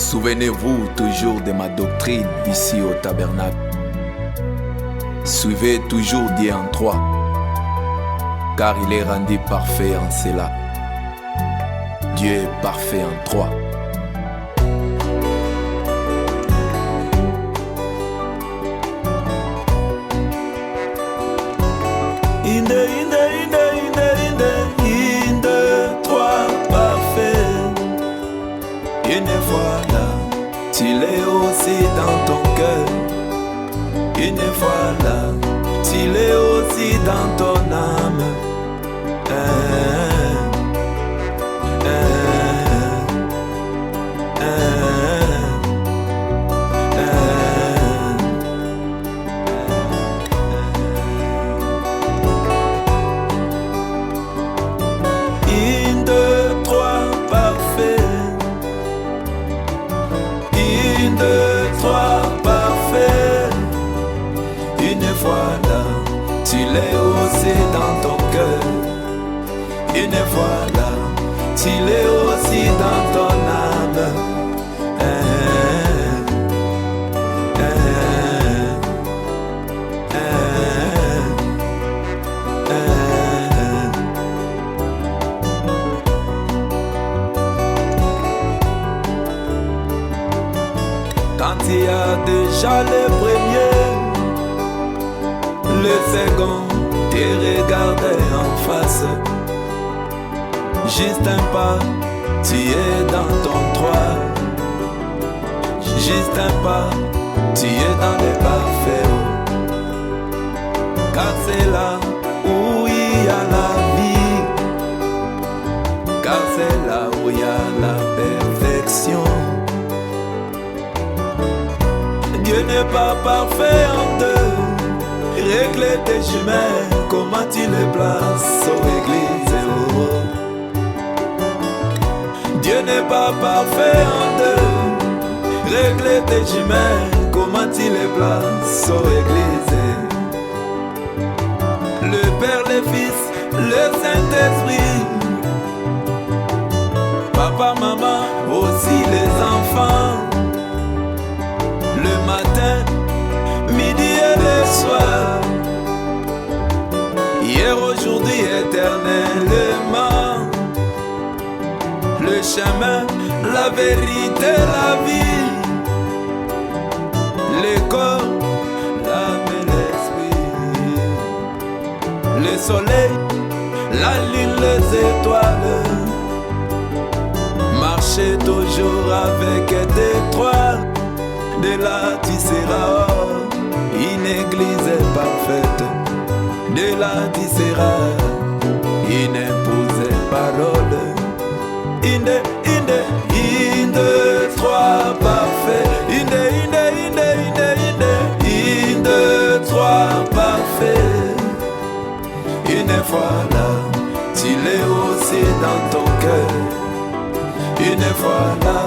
Souvenez-vous toujours de ma doctrine ici au tabernacle. Suivez toujours Dieu en trois, car il est rendu parfait en cela. Dieu est parfait en trois. Trois parfait. Une fois là, il est aussi dans ton cœur. Une fois là, il est aussi dans ton âme. Une, deux, trois, parfait. Une, deux, trois, parfait. Une fois là, tu l'es aussi dans ton cœur. Une fois là, tu l'es aussi dans ton âme. Quand il y a déjà le premier, le second te regarde en face. Juste un pas, tu es dans ton droit. Juste un pas, tu es dans le parfait. Car c'est là où il y a la vie. Car c'est là où il y a la perfection. Dieu n'est pas parfait en deux. Règle tes chemins, comment tu les places aux églises. Dieu n'est pas parfait en deux. Règle tes chemins, comment tu les places aux églises. Le Père, le Fils, le Saint-Esprit. Papa, maman, aussi les enfants. Le matin, midi et le soir. Hier, aujourd'hui, éternellement. Le chemin, la vérité, la vie. Le corps, l'âme et l'esprit. Le soleil, la lune, les étoiles. Marcher toujours avec tes trois. De là tu seras une église parfaite. De là tu seras une épouse parole. Inde, trois parfait. Inde, trois parfait. Une fois là, tu l'es aussi dans ton cœur. Une fois là,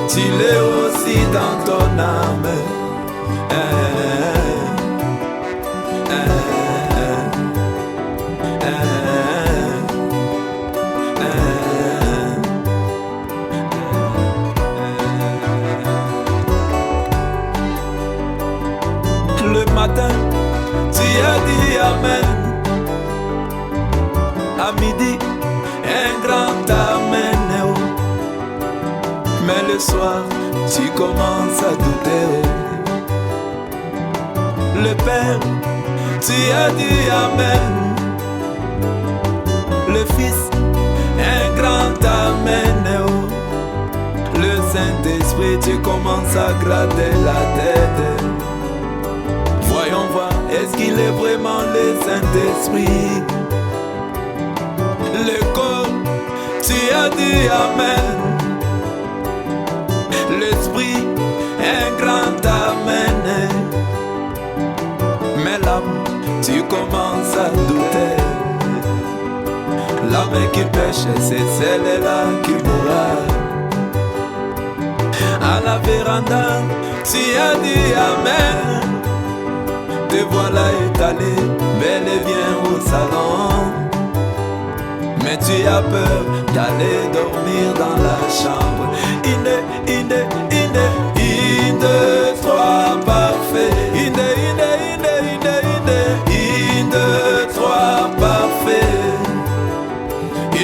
tu l'es aussi dans ton âme. Le matin, tu as dit Amen. À midi, un grand Amen. Mais le soir, tu commences à douter. Le Père, tu as dit Amen. Le Fils, un grand Amen. Le Saint-Esprit, tu commences à gratter la tête. Voyons voir, est-ce qu'il est vraiment le Saint-Esprit? Le corps, tu as dit Amen. L'esprit, un grand Amen. Mais l'âme, tu commences à douter. L'âme qui pêche, c'est celle-là qui mourra. À la véranda, tu as dit Amen. Te voilà étalé, bel et bien au salon. mais tu as peur d'aller dormir dans la chambre. Inde, inde, inde, inde, trois parfait. Inde, inde, inde, inde, inde, inde, trois parfait.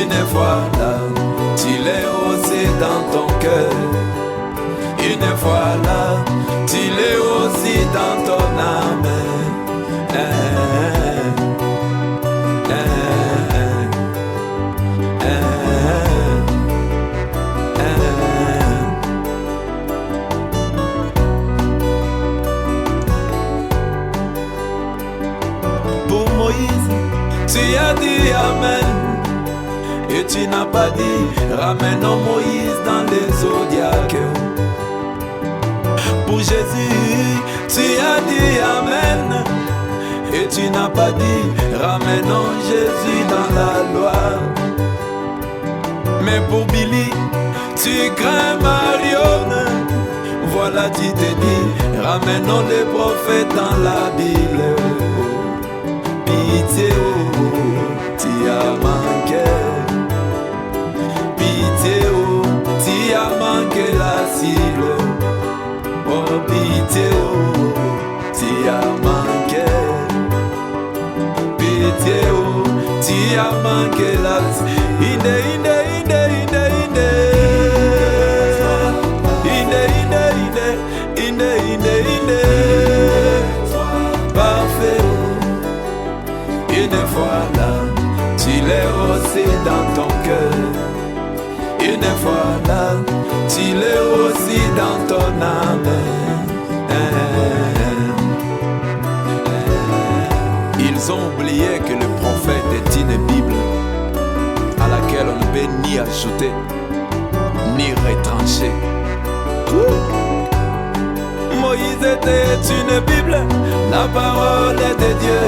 Une fois là, tu l'es aussi dans ton cœur. Une fois là, tu l'es aussi dans ton âme. Pour Moïse, tu as dit Amen. Et tu n'as pas dit ramenons Moïse dans les zodiaques. Pour Jésus, tu as dit Amen. Et tu n'as pas dit ramenons Jésus dans la loi. Mais pour Billy, tu crains Marion. Voilà, tu t'es dit ramenons les prophètes dans la Bible. Pitié, oh, tu as manqué. Pitié, oh, tu as manqué la cible. Oh, pitié, oh, tu as manqué. Pitié, oh, tu as manqué la cible. Inde, inde, inde, inde, inde. Inde, inde, inde, inde, inde. Parfait, oh. Une fois là, tu l'es aussi dans ton cœur. Une fois là, tu l'es aussi dans ton âme. Ils ont oublié que le prophète est une Bible à laquelle on ne peut ni ajouter ni retrancher. Moïse était une Bible, la parole de Dieu.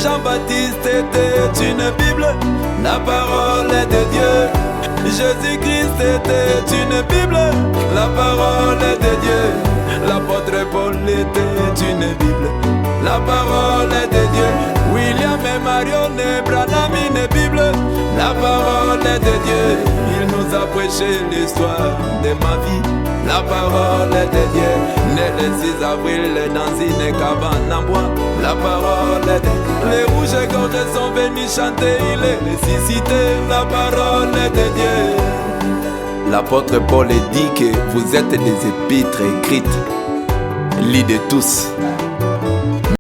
Jean-Baptiste était une Bible, la parole de Dieu. Jésus-Christ était une Bible, la parole de Dieu. L'apôtre Paul était une Bible, la parole de Dieu. William et Marion et Branham une Bible, la parole de Dieu. Il nous a prêché l'histoire de ma vie, la parole de Dieu. Né le 6 avril dans une cabane en bois, la parole de Dieu. Les rouges gorges sont venus chanter, il est ressuscité, la parole de Dieu. L'apôtre Paul dit que vous êtes des épîtres écrites, lus de tous.